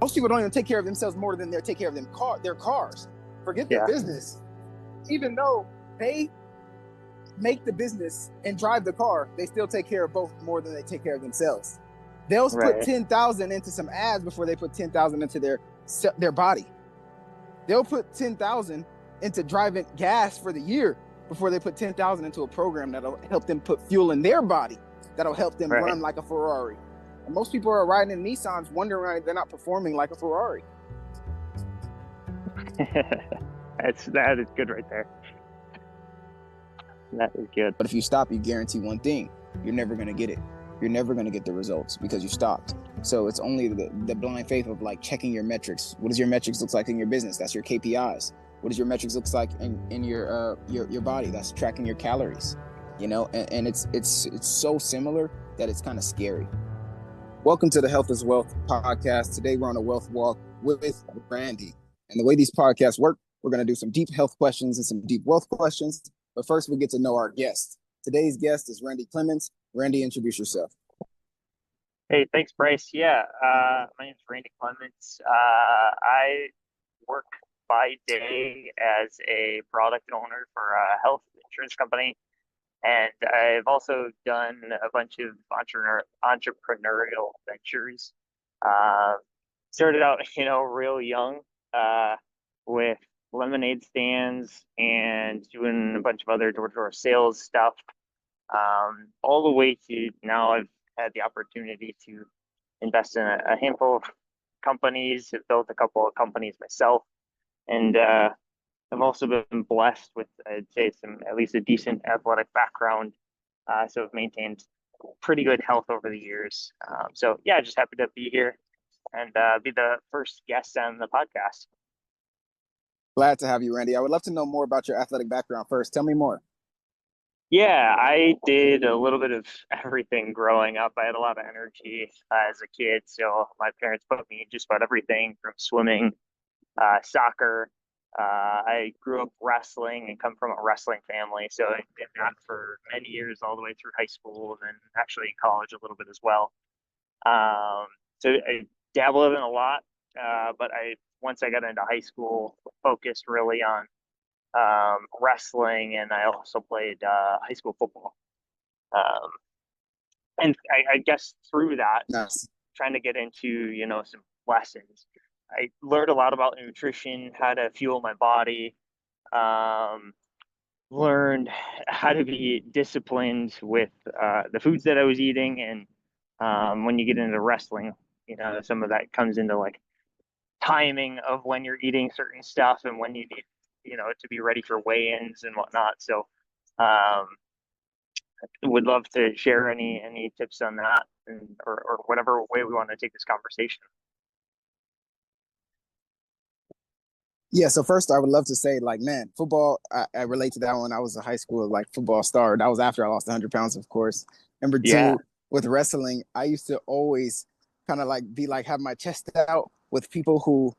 Most people don't even take care of themselves more than they take care of their cars. Forget their business. Even though they make the business and drive the car, they still take care of both more than they take care of themselves. They'll put 10,000 into some ads before they put 10,000 into their body. They'll put 10,000 into driving gas for the year before they put 10,000 into a program that'll help them put fuel in their body, that'll help them run like a Ferrari. And most people are riding in Nissans wondering why they're not performing like a Ferrari. That is good right there. That is good. But if you stop, you guarantee one thing: you're never going to get it. You're never going to get the results because you stopped. So it's only the blind faith of like checking your metrics. What does your metrics look like in your business? That's your KPIs. What does your metrics look like in your body? That's tracking your calories. You know, and it's so similar that it's kind of scary. Welcome to the Health is Wealth podcast. Today we're on a wealth walk with Randy. And the way these podcasts work, we're going to do some deep health questions and some deep wealth questions. But first, we get to know our guest. Today's guest is Randy Clements. Randy, introduce yourself. Hey, thanks, Bryce. Yeah, my name is Randy Clements. I work by day as a product owner for a health insurance company. And I've also done a bunch of entrepreneurial ventures. Started out, real young with lemonade stands and doing a bunch of other door-to-door sales stuff, all the way to now I've had the opportunity to invest in a handful of companies. I've built a couple of companies myself, and I've also been blessed with, I'd say, at least a decent athletic background. So I've maintained pretty good health over the years. So yeah, just happy to be here and be the first guest on the podcast. Glad to have you, Randy. I would love to know more about your athletic background first. Tell me more. Yeah, I did a little bit of everything growing up. I had a lot of energy as a kid. So my parents put me in just about everything from swimming, soccer. I grew up wrestling and come from a wrestling family. So I did that for many years, all the way through high school and then actually in college a little bit as well. So I dabbled in a lot, but once I got into high school, focused really on wrestling, and I also played high school football. And I guess through that, trying to get into, some lessons, I learned a lot about nutrition, how to fuel my body, learned how to be disciplined with the foods that I was eating. And when you get into wrestling, some of that comes into like timing of when you're eating certain stuff and when you need, to be ready for weigh-ins and whatnot. So would love to share any tips on that or whatever way we want to take this conversation. Yeah, so first I would love to say, like, man, football, I relate to that one. I was a high school, like, football star. That was after I lost 100 pounds, of course. Number two, with wrestling, I used to always kind of have my chest out with people who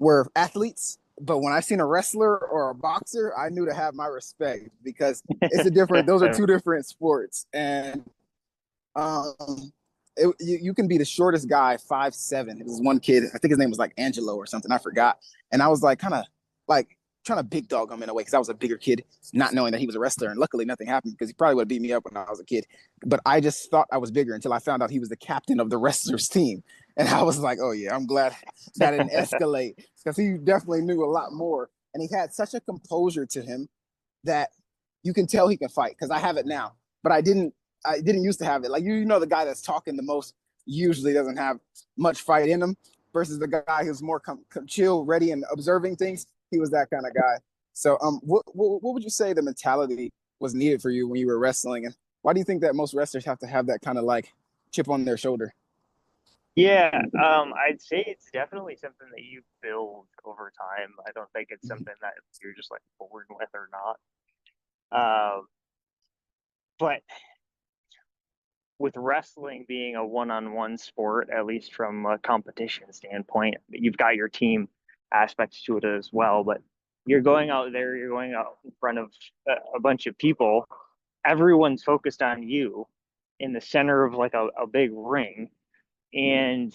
were athletes. But when I seen a wrestler or a boxer, I knew to have my respect because those are two different sports. And you can be the shortest guy, 5'7". It was one kid, I think his name was like Angelo or something, I forgot. And I was like kind of like trying to big dog him in a way because I was a bigger kid, not knowing that he was a wrestler. And luckily nothing happened because he probably would have beat me up when I was a kid. But I just thought I was bigger until I found out he was the captain of the wrestlers team. And I was like, oh yeah, I'm glad that didn't escalate because he definitely knew a lot more. And he had such a composure to him that you can tell he can fight because I have it now. But I didn't used to have it. Like, the guy that's talking the most usually doesn't have much fight in him versus the guy who's more chill, ready, and observing things. He was that kind of guy. So what would you say the mentality was needed for you when you were wrestling? And why do you think that most wrestlers have to have that kind of like chip on their shoulder? Yeah, I'd say it's definitely something that you build over time. I don't think it's something that you're just like born with or not. But with wrestling being a one-on-one sport, at least from a competition standpoint, you've got your team aspects to it as well. But you're going out there, you're going out in front of a bunch of people. Everyone's focused on you in the center of like a big ring. And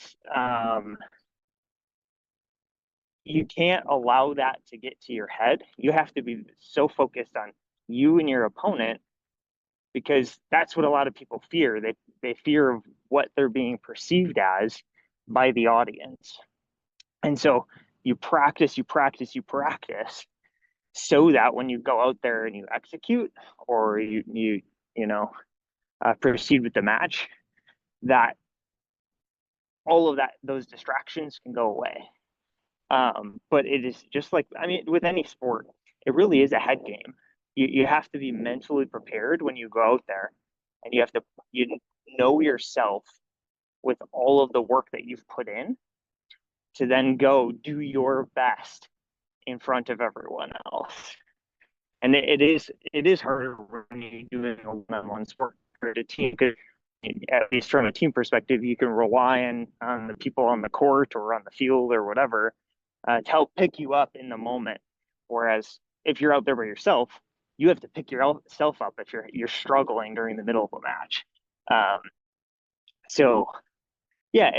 you can't allow that to get to your head. You have to be so focused on you and your opponent, because that's what a lot of people fear. They fear of what they're being perceived as by the audience. And so you practice, you practice, you practice, so that when you go out there and you execute, or you know proceed with the match, that all of that, those distractions can go away. But it is just like, I mean, with any sport, it really is a head game. You have to be mentally prepared when you go out there, and you have to, you know yourself with all of the work that you've put in, to then go do your best in front of everyone else. And it is harder when you're doing a one-on-one sport for a team, because at least from a team perspective, you can rely on the people on the court or on the field or whatever, to help pick you up in the moment. Whereas if you're out there by yourself, you have to pick yourself up if you're struggling during the middle of a match. Um, so yeah,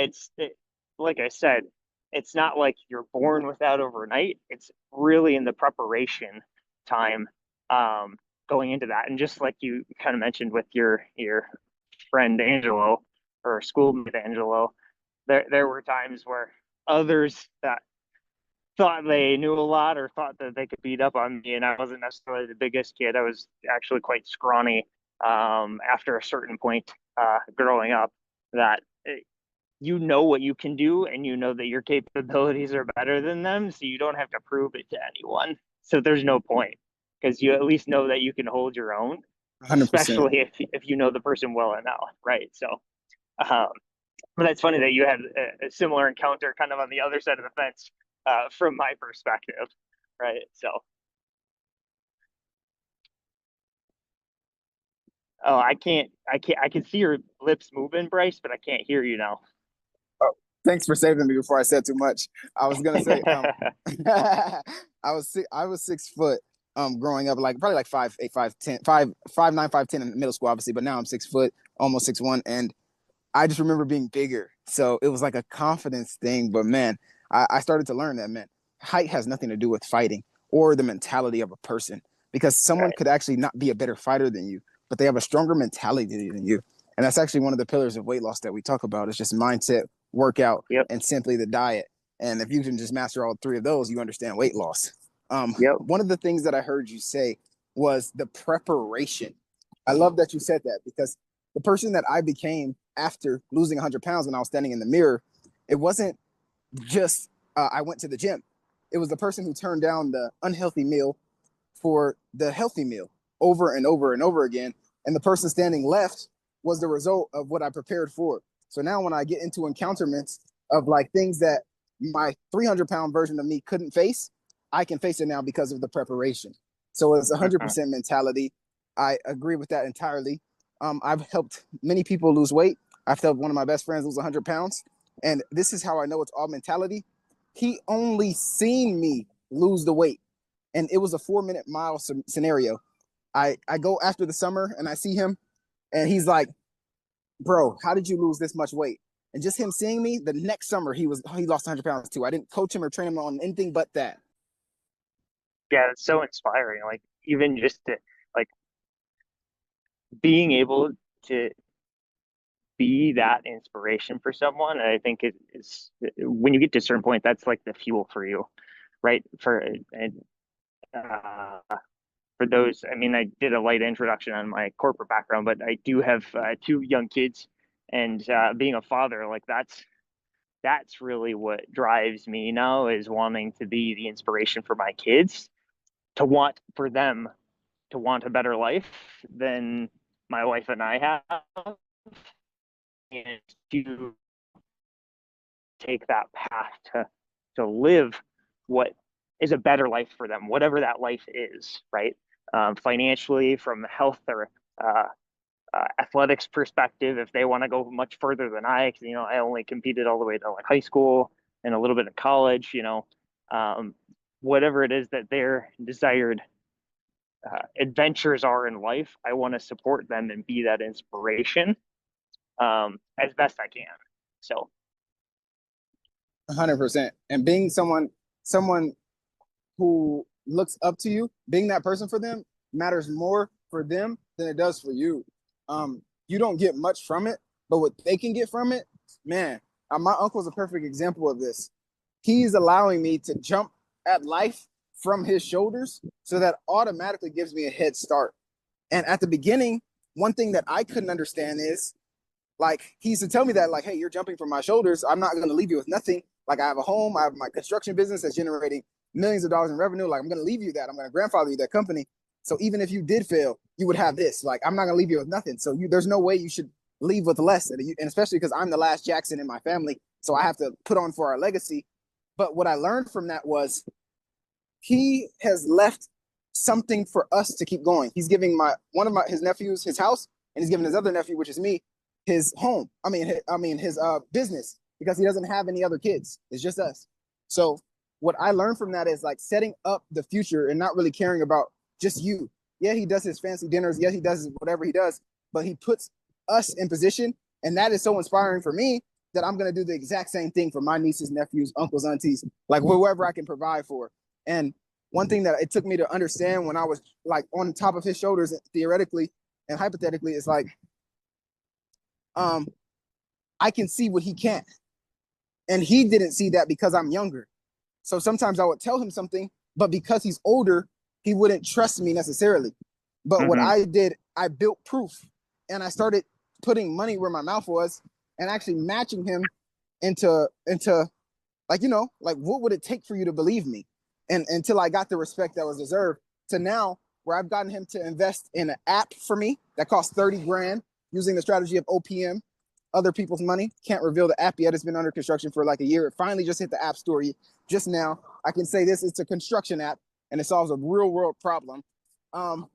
like I said, it's not like you're born with that overnight. It's really in the preparation time, going into that. And just like you kind of mentioned with your friend Angelo, or schoolmate Angelo, there were times where others that thought they knew a lot, or thought that they could beat up on me, and I wasn't necessarily the biggest kid. I was actually quite scrawny, after a certain point, growing up, that you know what you can do, and you know that your capabilities are better than them, so you don't have to prove it to anyone. So there's no point, because you at least know that you can hold your own, 100%. especially if you know the person well enough, right? So, um, but that's funny that you had a similar encounter kind of on the other side of the fence, from my perspective, right? So, oh, I can see your lips moving, Bryce, but I can't hear you now. Oh, thanks for saving me before I said too much. I was gonna say, I was 6 foot, growing up, like probably like 5'8", 5'10", 5'9", 5'10" in middle school, obviously, but now I'm 6 foot, almost 6'1", and I just remember being bigger. So it was like a confidence thing. But man, I started to learn that, man, height has nothing to do with fighting or the mentality of a person, because someone Right. could actually not be a better fighter than you, but they have a stronger mentality than you. And that's actually one of the pillars of weight loss that we talk about. It's just mindset, workout, Yep. and simply the diet. And if you can just master all three of those, you understand weight loss. Yep. One of the things that I heard you say was the preparation. I love that you said that, because the person that I became after losing 100 pounds, when I was standing in the mirror, it wasn't just I went to the gym. It was the person who turned down the unhealthy meal for the healthy meal over and over and over again. And the person standing left was the result of what I prepared for. So now when I get into encounterments of like things that my 300-pound version of me couldn't face, I can face it now because of the preparation. So it's a Mhm. 100% mentality. I agree with that entirely. I've helped many people lose weight. I've helped one of my best friends lose 100 pounds. And this is how I know it's all mentality. He only seen me lose the weight, and it was a 4-minute mile scenario. I go after the summer and I see him, and he's like, "Bro, how did you lose this much weight?" And just him seeing me, the next summer he lost 100 pounds too. I didn't coach him or train him on anything but that. Yeah, it's so inspiring. Like, even just to, like, being able to be that inspiration for someone. I think it is, when you get to a certain point, that's like the fuel for you, right? And uh, for those, I mean, I did a light introduction on my corporate background, but I do have, two young kids, and being a father, like, that's really what drives me now, is wanting to be the inspiration for my kids, to want for them to want a better life than my wife and I have, and to take that path to live what is a better life for them, whatever that life is, right? Financially, from health, or uh, athletics perspective, if they want to go much further than I, because I only competed all the way to like high school and a little bit of college, um, whatever it is that their desired adventures are in life, I want to support them and be that inspiration, as best I can. So, 100%. And being someone someone who looks up to you, being that person for them matters more for them than it does for you. You don't get much from it, but what they can get from it, man, my uncle's a perfect example of this. He's allowing me to jump at life from his shoulders, so that automatically gives me a head start. And at the beginning, one thing that I couldn't understand is, like, he used to tell me that, like, hey, you're jumping from my shoulders. I'm not going to leave you with nothing. Like, I have a home, I have my construction business that's generating millions of dollars in revenue. Like, I'm going to leave you that. I'm going to grandfather you that company. So even if you did fail, you would have this. Like, I'm not going to leave you with nothing. So there's no way you should leave with less. And especially because I'm the last Jackson in my family. So I have to put on for our legacy. But what I learned from that was he has left something for us to keep going. He's giving one of his nephews his house, and he's giving his other nephew, which is me, his home. His business, because he doesn't have any other kids. It's just us. So what I learned from that is, like, setting up the future and not really caring about just you. Yeah, he does his fancy dinners. Yeah, he does whatever he does, but he puts us in position, and that is so inspiring for me that I'm gonna do the exact same thing for my nieces, nephews, uncles, aunties, like whoever I can provide for. And one thing that it took me to understand when I was, like, on top of his shoulders, theoretically and hypothetically, is like, I can see what he can't. And he didn't see that because I'm younger. So sometimes I would tell him something, but because he's older, he wouldn't trust me necessarily. But what Mm-hmm. I did, I built proof, and I started putting money where my mouth was and actually matching him into like, like, what would it take for you to believe me? And until I got the respect that was deserved, to now where I've gotten him to invest in an app for me that costs 30 grand using the strategy of OPM, other people's money. Can't reveal the app yet. It's been under construction for like a year. It finally just hit the app store just now. I can say this: it's a construction app, and it solves a real world problem. Um,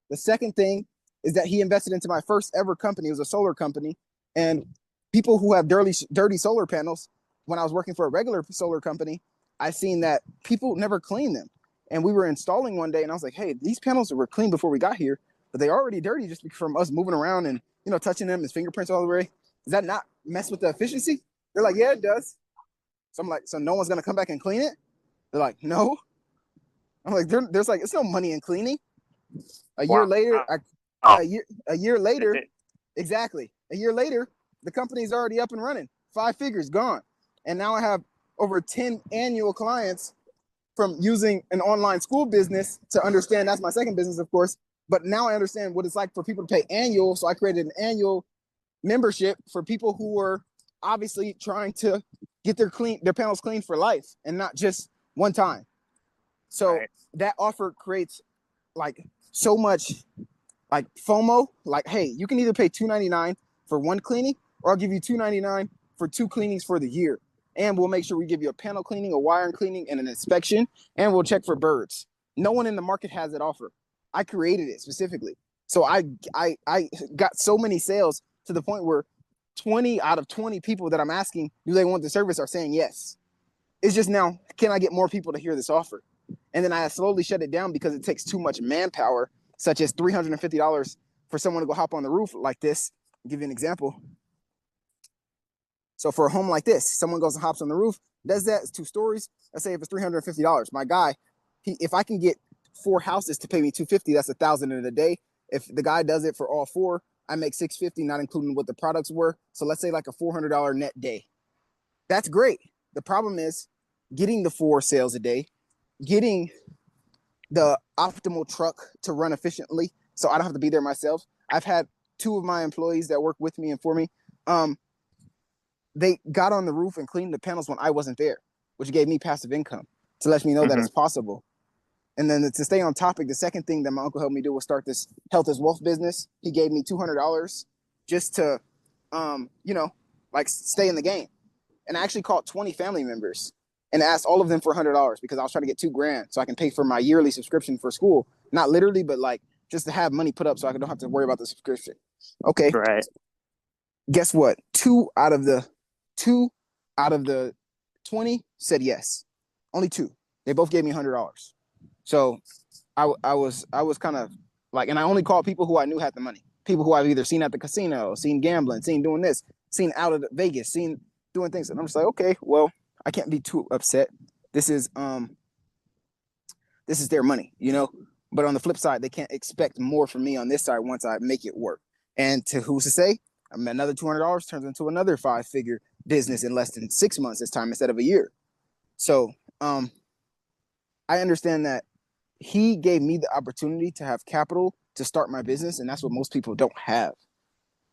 the second thing is that he invested into my first ever company. It was a solar company, and people who have dirty solar panels. When I was working for a regular solar company, I seen that people never clean them. And we were installing one day, and I was like, hey, these panels were clean before we got here, but they're already dirty just from us moving around and, touching them, his fingerprints all the way. Does that not mess with the efficiency? They're like, yeah, it does. So I'm like, so no one's gonna come back and clean it? They're like, no. I'm like, there's like, it's no money in cleaning. A year Wow. later, Oh, a year is later, it? exactly. A year later, the company's already up and running. 5 figures gone. And now I have over 10 annual clients from using an online school business to understand. That's my second business, of course. But now I understand what it's like for people to pay annual. So I created an annual membership for people who are obviously trying to get their panels clean for life and not just one time. So Right. that offer creates, like, so much, like, FOMO. Like, hey, you can either pay $299 for one cleaning, or I'll give you $299 for 2 cleanings for the year. And we'll make sure we give you a panel cleaning, a wiring cleaning, and an inspection, and we'll check for birds. No one in the market has that offer. I created it specifically. So I got so many sales to the point where 20 out of 20 people that I'm asking, do they want the service, are saying yes. It's just now, can I get more people to hear this offer? And then I slowly shut it down because it takes too much manpower, such as $350 for someone to go hop on the roof like this. I'll give you an example. So for a home like this, someone goes and hops on the roof, does that, it's 2 stories. Let's say if it's $350, my guy, if I can get 4 houses to pay me $250, that's $1,000 in a day. If the guy does it for all 4, I make $650, not including what the products were. So let's say like a $400 net day. That's great. The problem is getting the 4 sales a day, getting the optimal truck to run efficiently, so I don't have to be there myself. I've had 2 of my employees that work with me and for me. They got on the roof and cleaned the panels when I wasn't there, which gave me passive income to let me know that Mm-hmm. it's possible. And then to stay on topic, the second thing that my uncle helped me do was start this health as wealth business. He gave me $200 just to, like, stay in the game. And I actually called 20 family members and asked all of them for $100 because I was trying to get 2 grand so I can pay for my yearly subscription for school. Not literally, but like just to have money put up so I don't have to worry about the subscription. Okay, Right. guess what? Two out of the 20 said yes. Only 2. They both gave me $100. So I was kind of like, and I only called people who I knew had the money. People who I've either seen at the casino, seen gambling, seen doing this, seen out of Vegas, seen doing things. And I'm just like, okay, well, I can't be too upset. This is this is their money, you know. But on the flip side, they can't expect more from me on this side once I make it work. And to who's to say, I mean, another $200 turns into another 5 figure business in less than 6 months this time instead of a year. So I understand that he gave me the opportunity to have capital to start my business, and that's what most people don't have.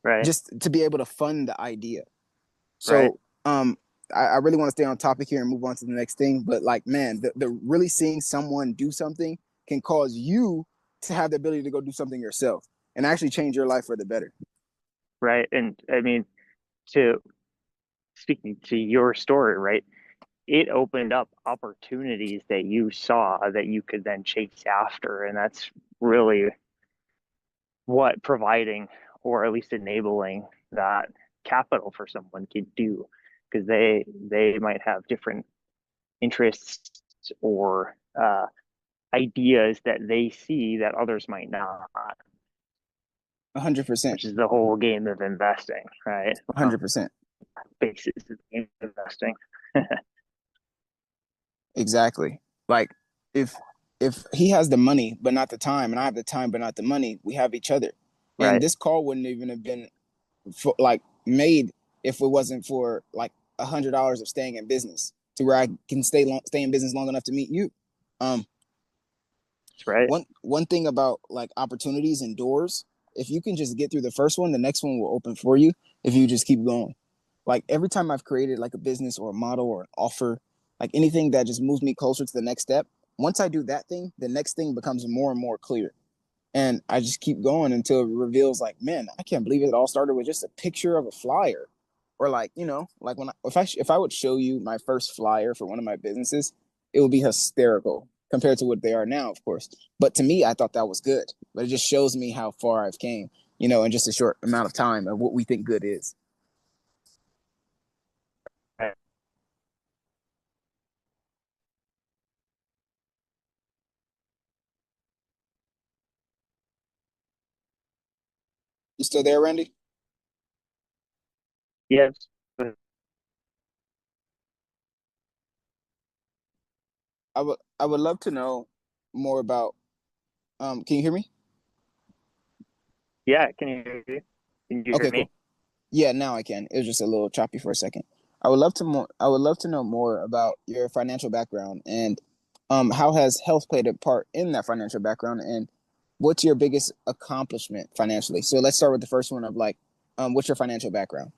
Right. Just to be able to fund the idea. Right. So I really want to stay on topic here and move on to the next thing. But like, man, the really seeing someone do something can cause you to have the ability to go do something yourself and actually change your life for the better. Right. And I mean, to speaking to your story, right? It opened up opportunities that you saw that you could then chase after. And that's really what providing or at least enabling that capital for someone could do because they might have different interests or ideas that they see that others might not, 100%. which is the whole game of investing, right? 100%. Basis of investing. Exactly. Like if if he has the money but not the time, and I have the time but not the money, we have each other. And Right. this call wouldn't even have been for, like made if it wasn't for like $100 of staying in business to where I can stay in business long enough to meet you. Um, That's right. one thing about like opportunities and doors, if you can just get through the first one, the next one will open for you if you just keep going. Like every time I've created like a business or a model or an offer, like anything that just moves me closer to the next step, once I do that thing, the next thing becomes more and more clear. And I just keep going until it reveals like, man, I can't believe it all started with just a picture of a flyer. Or like, you know, like when if I would show you my first flyer for one of my businesses, it would be hysterical compared to what they are now, of course. But to me, I thought that was good. But it just shows me how far I've came, you know, in just a short amount of time of what we think good is. Right. You still there, Randy? Yes. I would love to know more about can you hear me? Yeah. Can you hear me? Can you hear Okay, me? cool. Yeah, now I can. It was just a little choppy for a second. I would love to know more about your financial background and how has health played a part in that financial background and what's your biggest accomplishment financially? So let's start with the first one of like what's your financial background?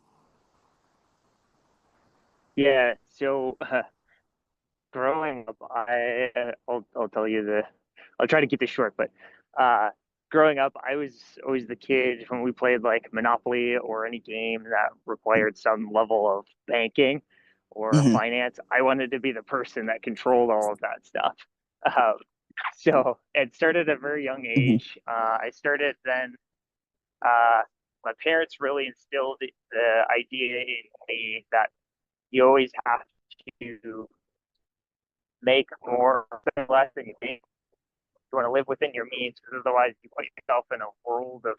Yeah. So growing up, I'll tell you I'll try to keep it short, but uh, growing up, I was always the kid when we played like Monopoly or any game that required some level of banking or Mm-hmm. finance. I wanted to be the person that controlled all of that stuff. Um, so it started at a very young Mm-hmm. age. I started then. Uh, my parents really instilled the idea in me that you always have to make more than less than you think. You want to live within your means because otherwise you put yourself in a world of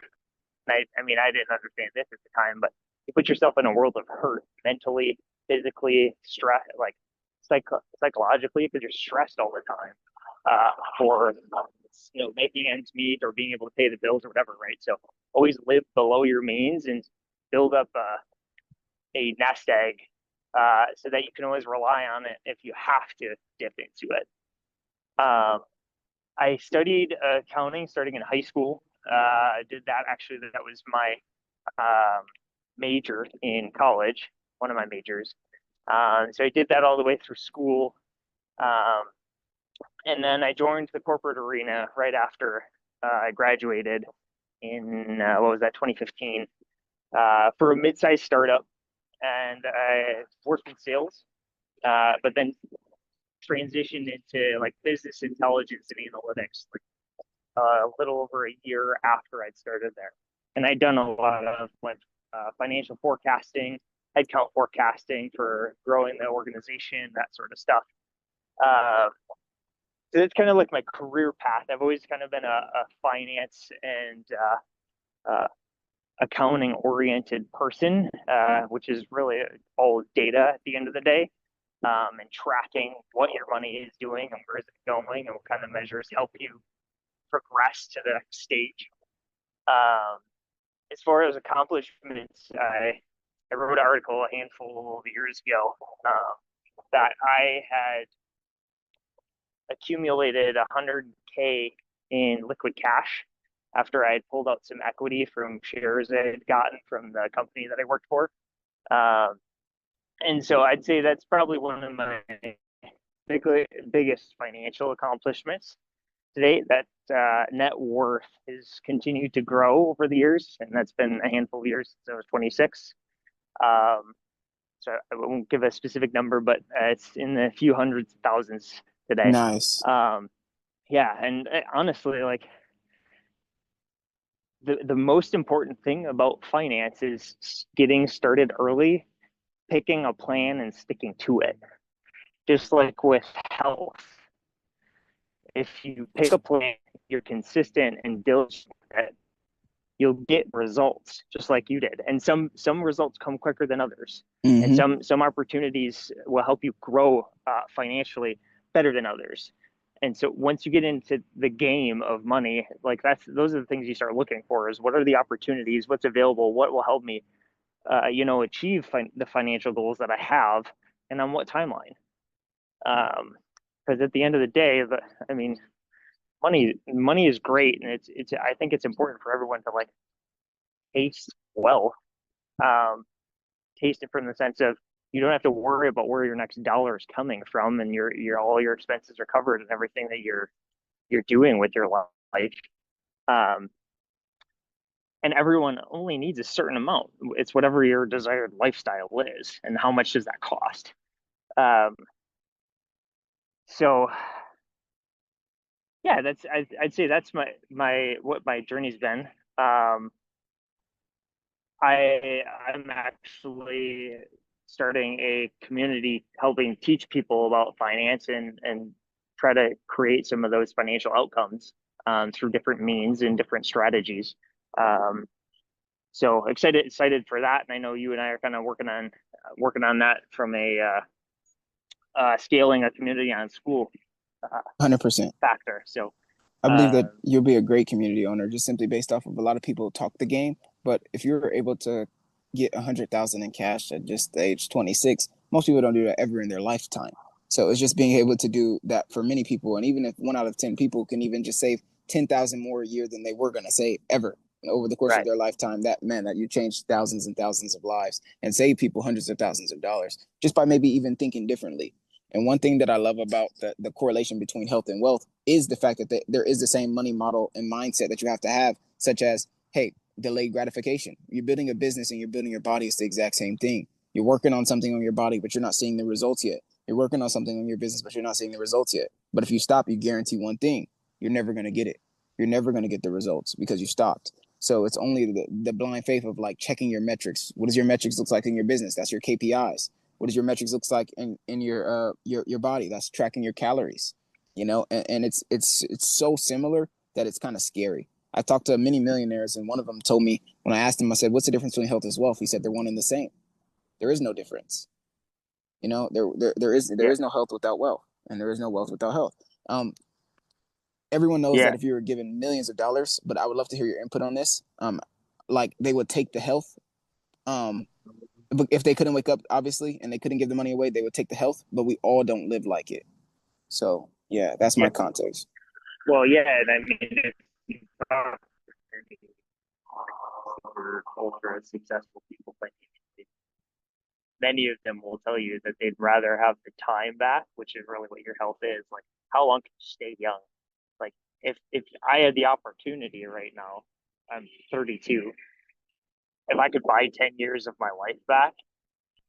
I mean I didn't understand this at the time, but you put yourself in a world of hurt mentally, physically, stress, like psychologically because you're stressed all the time for making ends meet or being able to pay the bills or whatever, right? So always live below your means and build up a nest egg so that you can always rely on it if you have to dip into it. Um, I studied accounting starting in high school. I did that actually. That was my um, major in college, one of my majors. So I did that all the way through school. Um, and then I joined the corporate arena right after I graduated in, what was that, 2015, for a mid-sized startup. And I worked in sales, but then transitioned into like business intelligence and analytics like a little over a year after I'd started there. And I'd done a lot of like financial forecasting, headcount forecasting for growing the organization, that sort of stuff. Uh, so it's kind of like my career path. I've always kind of been a finance and accounting oriented person, which is really all data at the end of the day. and tracking what your money is doing and where is it going and what kind of measures help you progress to the next stage. Um, as far as accomplishments, I wrote an article a handful of years ago that I had accumulated 100K in liquid cash after I had pulled out some equity from shares I had gotten from the company that I worked for. Um, and so I'd say that's probably one of my biggest financial accomplishments today. That net worth has continued to grow over the years, and that's been a handful of years since I was 26. Um, so I won't give a specific number, but it's in the few hundreds of thousands today. Nice. Um, yeah, and honestly, like the most important thing about finance is getting started early, picking a plan and sticking to it. Just like with health, if you pick a plan, you're consistent and diligent, you'll get results just like you did. And some results come quicker than others, and Mm-hmm. some opportunities will help you grow financially better than others. And so once you get into the game of money, like those are the things you start looking for: is what are the opportunities, what's available, what will help me, achieve the financial goals that I have, and on what timeline. Because at the end of the day, I mean, money is great, and it's I think it's important for everyone to like taste well. Um, Taste it from the sense of you don't have to worry about where your next dollar is coming from, and your all your expenses are covered and everything that you're doing with your life. Um, and everyone only needs a certain amount. It's whatever your desired lifestyle is, and how much does that cost. Um, so yeah, I'd say that's my what my journey's been. Um, I'm actually starting a community helping teach people about finance and try to create some of those financial outcomes through different means and different strategies. Um, so excited for that, and I know you and I are kind of working on that from a scaling a community on school uh, 100%. factor. So I believe that uh, you'll be a great community owner just simply based off of a lot of people talk the game, but if you're able to get 100,000 in cash at just age 26, most people don't do that ever in their lifetime. So it's just being able to do that for many people, and even if 1 out of 10 people can even just save 10,000 more a year than they were going to save ever over the course of right, their lifetime, that man, that you change thousands and thousands of lives and save people hundreds of thousands of dollars just by maybe even thinking differently. And one thing that I love about the correlation between health and wealth is the fact that there is the same money model and mindset that you have to have, such as, hey, delayed gratification. You're building a business and you're building your body. It's the exact same thing. You're working on something on your body, but you're not seeing the results yet. You're working on something on your business, but you're not seeing the results yet. But if you stop, you guarantee one thing: you're never going to get it. You're never going to get the results because you stopped. So it's only the blind faith of like checking your metrics. What does your metrics look like in your business? That's your KPIs. What does your metrics looks like in your body? That's tracking your calories, and it's so similar that it's kind of scary. I talked to many millionaires, and one of them told me when I asked him, I said, "What's the difference between health and wealth?" He said, "They're one and the same. There is no difference. There yeah, is no health without wealth, and there is no wealth without health." Um, Everyone knows yeah, that if you were given millions of dollars, but I would love to hear your input on this. Like they would take the health. But if they couldn't wake up, obviously, and they couldn't give the money away, they would take the health. But we all don't live like it. So yeah, that's yeah. my context. Well, yeah, and I mean, if you ultra successful people financially, many of them will tell you that they'd rather have the time back, which is really what your health is. Like, how long can you stay young? Like, if I had the opportunity right now, I'm 32. If I could buy 10 years of my life back,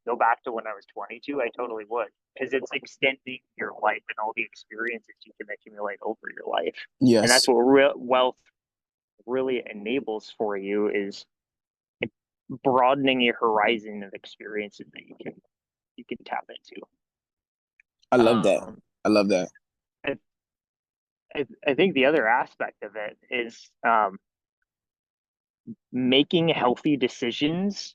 go back to when I was 22, I totally would, because it's extending your life and all the experiences you can accumulate over your life. And that's Yes, what wealth really enables for you is broadening your horizon of experiences that you can tap into. I love that. Um, I love that. I, I think the other aspect of it is making healthy decisions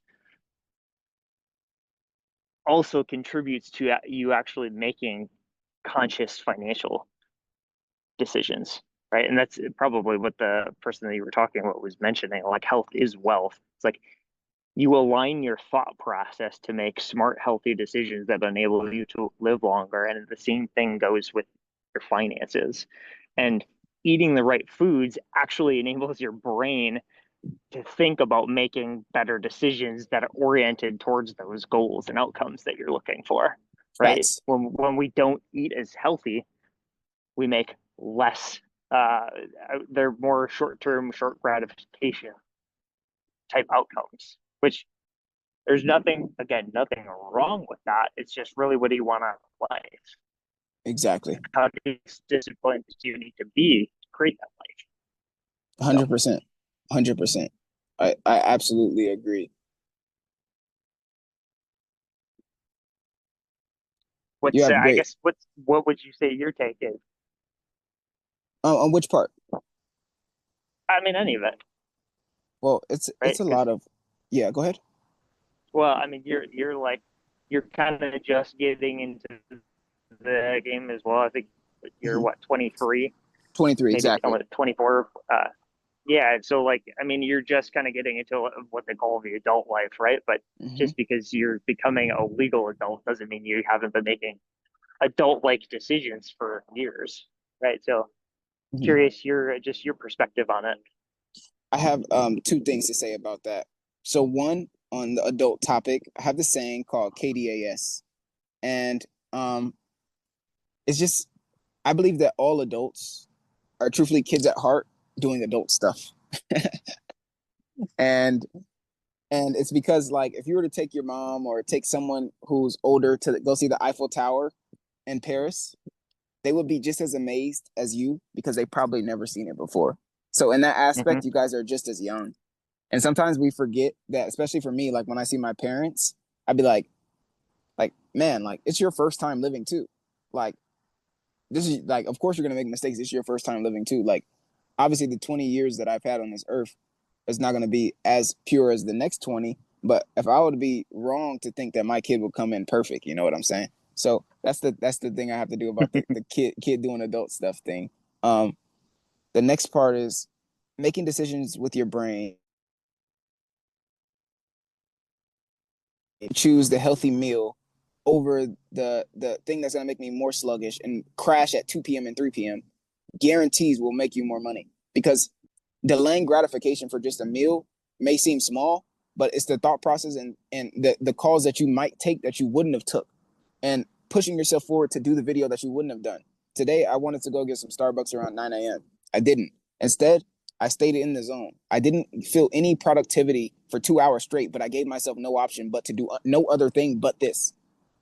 also contributes to you actually making conscious financial decisions, right? And that's probably what the person that you were talking about was mentioning. Like health is wealth. It's like you align your thought process to make smart, healthy decisions that enable you to live longer. And the same thing goes with your finances. And eating the right foods actually enables your brain to think about making better decisions that are oriented towards those goals and outcomes that you're looking for, right? Facts. When we don't eat as healthy, we make less. Uh, they're more short-term, short gratification type outcomes, which there's nothing, again, nothing wrong with that. It's just really what do you want out of life? Exactly. How disciplined do you need to be to create that life? So, 100%. 100%. I absolutely agree. You have I great. guess, what would you say your take is? On which part? I mean, any of it, Well, it's right? a Because, lot of. Yeah, go ahead. well, I mean, you're like, you're kind of just getting into the game as well. I think you're Hmm. what, 23, 23 maybe exactly. 24. Yeah, so like, I mean, you're just kind of getting into what they call the adult life, right? But Hmm. just because you're becoming a legal adult doesn't mean you haven't been making adult-like decisions for years, right? So Hmm. curious your perspective on it. I have two things to say about that. So one, on the adult topic, I have the saying called KDAS, and um, it's just I believe that all adults are truthfully kids at heart doing adult stuff, and it's because like if you were to take your mom or take someone who's older to go see the Eiffel Tower in Paris, they would be just as amazed as you because they probably never seen it before. So in that Hmm. aspect, you guys are just as young. And sometimes we forget that, especially for me, like when I see my parents, I'd be like, man, like it's your first time living too. Like this is like, of course you're gonna make mistakes. It's your first time living too. Like obviously the 20 years that I've had on this earth is not gonna be as pure as the next 20. But if I would be wrong to think that my kid will come in perfect, you know what I'm saying? So that's the thing I have to do about the kid doing adult stuff thing. Um, the next part is making decisions with your brain. Choose the healthy meal over the thing that's gonna make me more sluggish and crash at 2 p.m. and 3 p.m. guarantees will make you more money because delaying gratification for just a meal may seem small, but it's the thought process and the calls that you might take that you wouldn't have took and pushing yourself forward to do the video that you wouldn't have done. Today, I wanted to go get some Starbucks around 9 a.m. I didn't. Instead, I stayed in the zone. I didn't feel any productivity for 2 hours straight, but I gave myself no option but to do no other thing but this.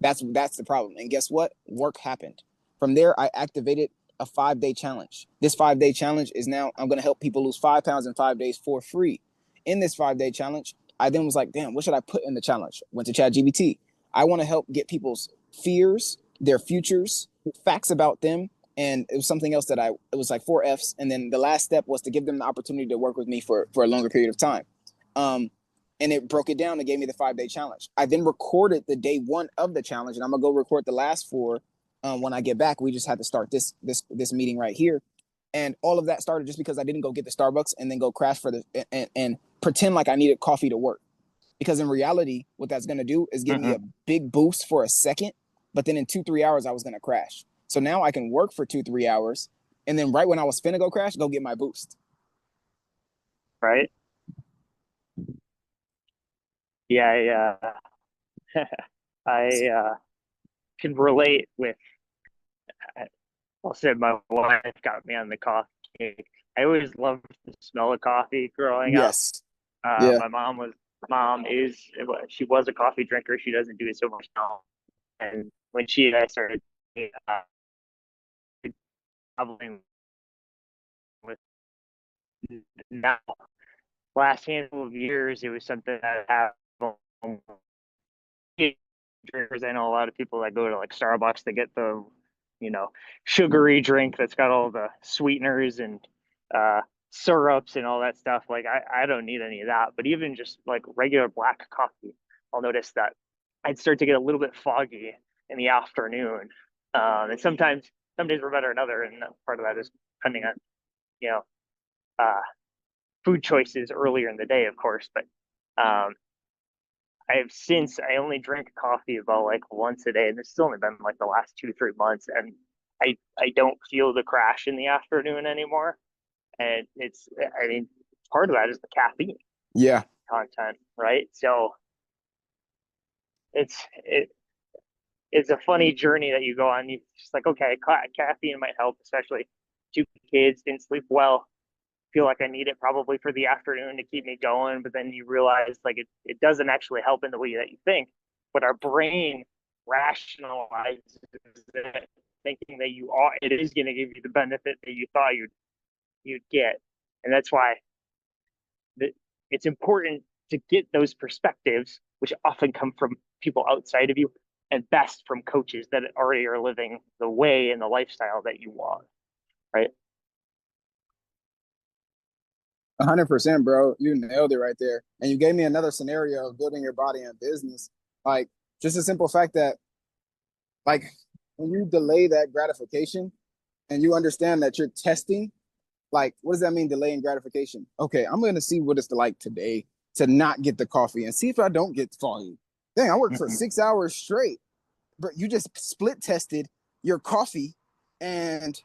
That's the problem. And guess what? Work happened. From there, I activated a 5 day challenge. This 5 day challenge is now I'm going to help people lose 5 pounds in 5 days for free. In this 5 day challenge, I then was like, damn, what should I put in the challenge? Went to ChatGPT. I want to help get people's fears, their futures, facts about them, and it was something else that it was like 4 F's, and then the last step was to give them the opportunity to work with me for a longer period of time. Um, and it broke it down and gave me the 5 day challenge. I then recorded the day one of the challenge, and I'm gonna go record the last four when I get back. We just had to start this meeting right here, and all of that started just because I didn't go get the Starbucks and then go crash for the and pretend like I needed coffee to work. Because in reality, what that's going to do is give me Hmm. a big boost for a second, but then in 2, 3 hours, I was going to crash. So now I can work for 2, 3 hours. And then right when I was finna go crash, go get my boost. Right? Yeah, I can relate with. I'll say my wife got me on the coffee cake. I always loved the smell of coffee growing up. Yes. Yeah. My mom is she was a coffee drinker. She doesn't do it so much now. And when she and I started uh, traveling with now last handful of years, it was something that I have drinkers. I know a lot of people that go to like Starbucks to get the, you know, sugary drink that's got all the sweeteners and uh, syrups and all that stuff. Like I don't need any of that. But even just like regular black coffee, I'll notice that. I'd start to get a little bit foggy in the afternoon. And sometimes some days were better than other, and part of that is depending on you know uh, food choices earlier in the day, of course. But um, I only drink coffee about like once a day, and it's still only been like the last 2 3 months, and I don't feel the crash in the afternoon anymore. And it's I mean part of that is the caffeine Yeah. content, right? So it it's a funny journey that you go on. You just like, okay, caffeine might help, especially 2 kids, didn't sleep well. Feel like I need it probably for the afternoon to keep me going, but then you realize like it doesn't actually help in the way that you think. But our brain rationalizes it, thinking that it is going to give you the benefit that you thought you'd get, and that's why it's important to get those perspectives, which often come from people outside of you, and best from coaches that already are living the way and the lifestyle that you want, right? 100%, bro. You nailed it right there. And you gave me another scenario of building your body and business. Like, just a simple fact that, like, when you delay that gratification and you understand that you're testing, like, what does that mean, delaying gratification? Okay, I'm going to see what it's like today to not get the coffee and see if I don't get foggy. Dang, I worked for Mm-hmm. 6 hours straight, but you just split tested your coffee, and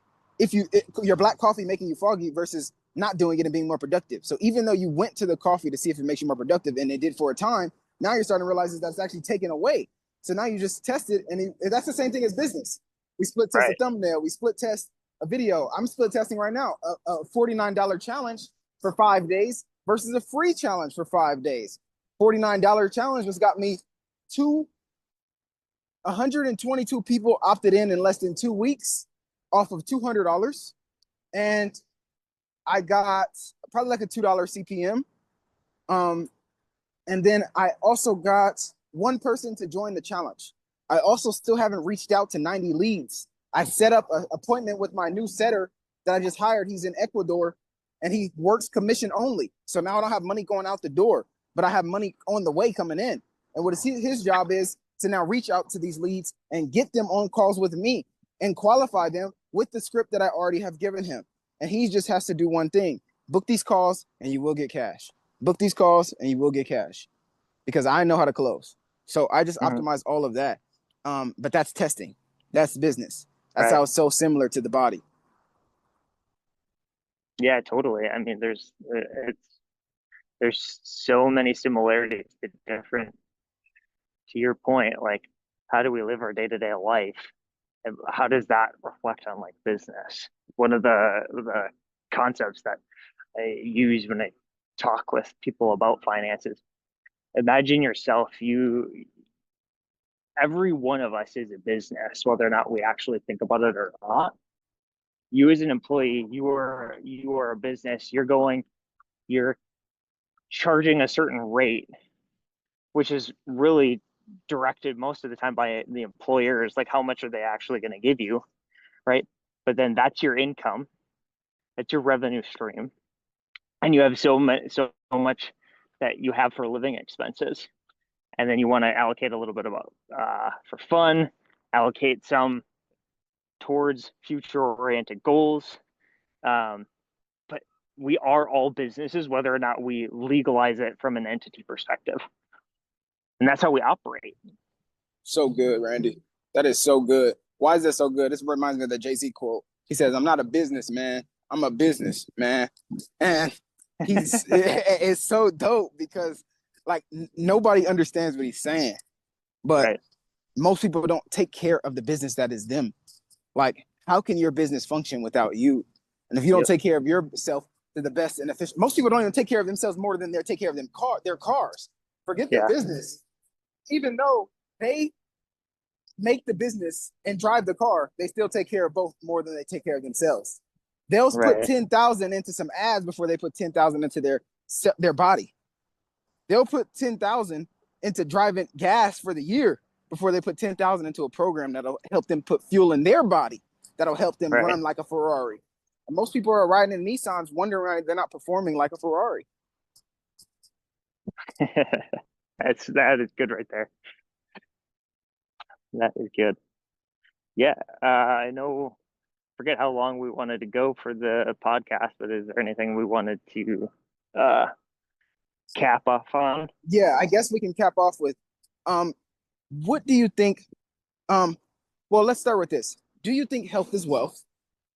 your black coffee making you foggy versus not doing it and being more productive. So even though you went to the coffee to see if it makes you more productive and it did for a time, now you're starting to realize that it's actually taken away. So now you just test it, and that's the same thing as business. We split test a Right. thumbnail, we split test a video. I'm split testing right now a $49 challenge for 5 days versus a free challenge for 5 days. $49 challenge just got me two 122 people opted in less than 2 weeks off of $200. And I got probably like a $2 CPM. Um, and then I also got one person to join the challenge. I also still haven't reached out to 90 leads. I set up an appointment with my new setter that I just hired. He's in Ecuador and he works commission only. So now I don't have money going out the door, but I have money on the way coming in. And what his job is to now reach out to these leads and get them on calls with me and qualify them with the script that I already have given him. And he just has to do one thing: book these calls and you will get cash. Book these calls and you will get cash because I know how to close. So I just Mm-hmm. optimize all of that. But that's testing. That's business. That's Right. how it's so similar to the body. Yeah, totally. I mean, there's so many similarities to different, to your point, like how do we live our day-to-day life? And how does that reflect on like business? One of the concepts that I use when I talk with people about finances. Imagine yourself, every one of us is a business, whether or not we actually think about it or not. You as an employee, you are a business. You're charging a certain rate, which is really directed most of the time by the employers, like how much are they actually going to give you, right? But then that's your income, that's your revenue stream, and you have so much that you have for living expenses, and then you want to allocate a little bit about for fun, allocate some towards future oriented goals. Um, but we are all businesses, whether or not we legalize it from an entity perspective, and that's how we operate. So good, Randy. That is so good. Why is that so good? This reminds me of the Jay-Z quote. He says, "I'm not a businessman. I'm a businessman." And it's so dope because like nobody understands what he's saying, but Right. most people don't take care of the business that is them. Like, how can your business function without you? And if you don't Yep. take care of yourself to the best and efficient, most people don't even take care of themselves more than they take care of their cars. Forget their Yeah. business. Even though they make the business and drive the car, they still take care of both more than they take care of themselves. They'll put Right. 10,000 into some ads before they put 10,000 into their body. They'll put 10,000 into driving gas for the year before they put 10,000 into a program that'll help them put fuel in their body, that'll help them Right. run like a Ferrari. And most people are riding in Nissans wondering why they're not performing like a Ferrari. That is good right there. That is good. Yeah, I know. Forget how long we wanted to go for the podcast, but is there anything we wanted to uh, cap off on? Yeah, I guess we can cap off with, um, what do you think? Um, well, let's start with this. Do you think health is wealth?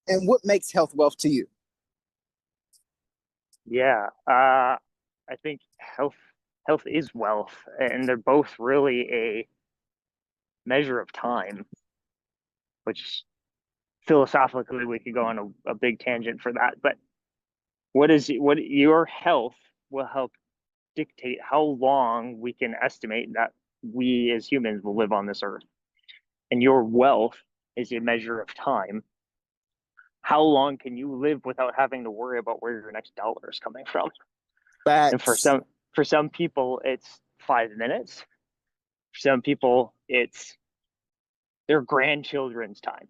And what makes health wealth to you? Yeah, I think health is wealth, and they're both really a measure of time, which philosophically we could go on a big tangent for that. But what your health will help dictate how long we can estimate that we as humans will live on this earth. And your wealth is a measure of time. How long can you live without having to worry about where your next dollar is coming from? And Facts. for some people it's 5 minutes. For some people it's their grandchildren's time,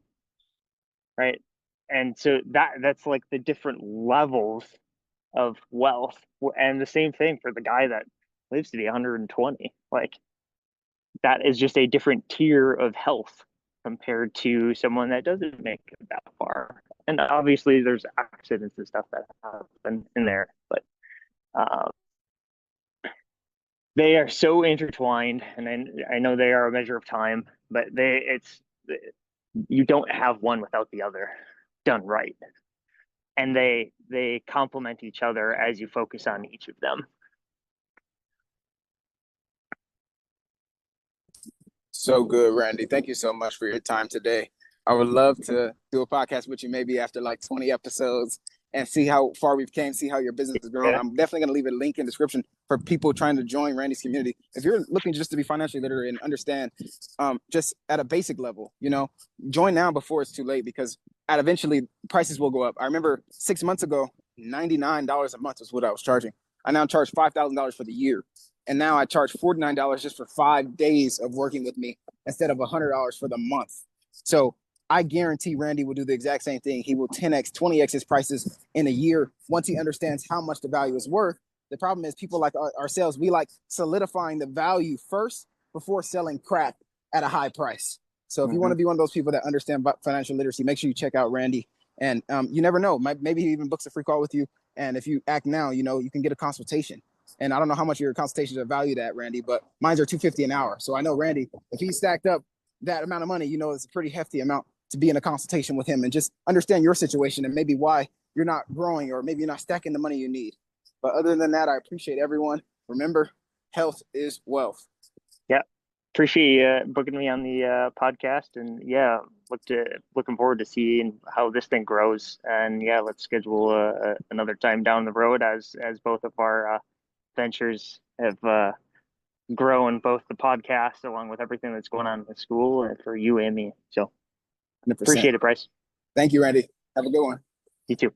right? And so that's like the different levels of wealth. And the same thing for the guy that lives to be 120. Like that is just a different tier of health compared to someone that doesn't make it that far. And obviously, there's accidents and stuff that happen in there, but uh, they are so intertwined. And I know they are a measure of time, but it's you don't have one without the other done right, and they complement each other as you focus on each of them. So good, Randy. Thank you so much for your time today. I would love to do a podcast with you maybe after like 20 episodes and see how far we've came, see how your business is growing. Yeah. I'm definitely going to leave a link in the description for people trying to join Randy's community. If you're looking just to be financially literate and understand just at a basic level, join now before it's too late because eventually prices will go up. I remember 6 months ago, $99 a month was what I was charging. I now charge $5,000 for the year. And now I charge $49 just for 5 days of working with me instead of $100 for the month. So I guarantee Randy will do the exact same thing. He will 10x, 20x his prices in a year once he understands how much the value is worth. The problem is people like ourselves, we like solidifying the value first before selling crap at a high price. So if you want Mm-hmm. to be one of those people that understand financial literacy, make sure you check out Randy. And you never know, maybe he even books a free call with you. And if you act now, you can get a consultation. And I don't know how much your consultations are valued at, Randy, but mine's are $250 an hour. So I know Randy, if he stacked up that amount of money, it's a pretty hefty amount to be in a consultation with him and just understand your situation and maybe why you're not growing or maybe you're not stacking the money you need. But other than that, I appreciate everyone. Remember, health is wealth. Yeah. Appreciate you booking me on the podcast, and yeah, looking forward to seeing how this thing grows. And yeah, let's schedule another time down the road as both of our ventures have grown, both the podcast along with everything that's going on with school and for you and me. So 100%. appreciate it, Bryce. Thank you, Randy. Have a good one. You too.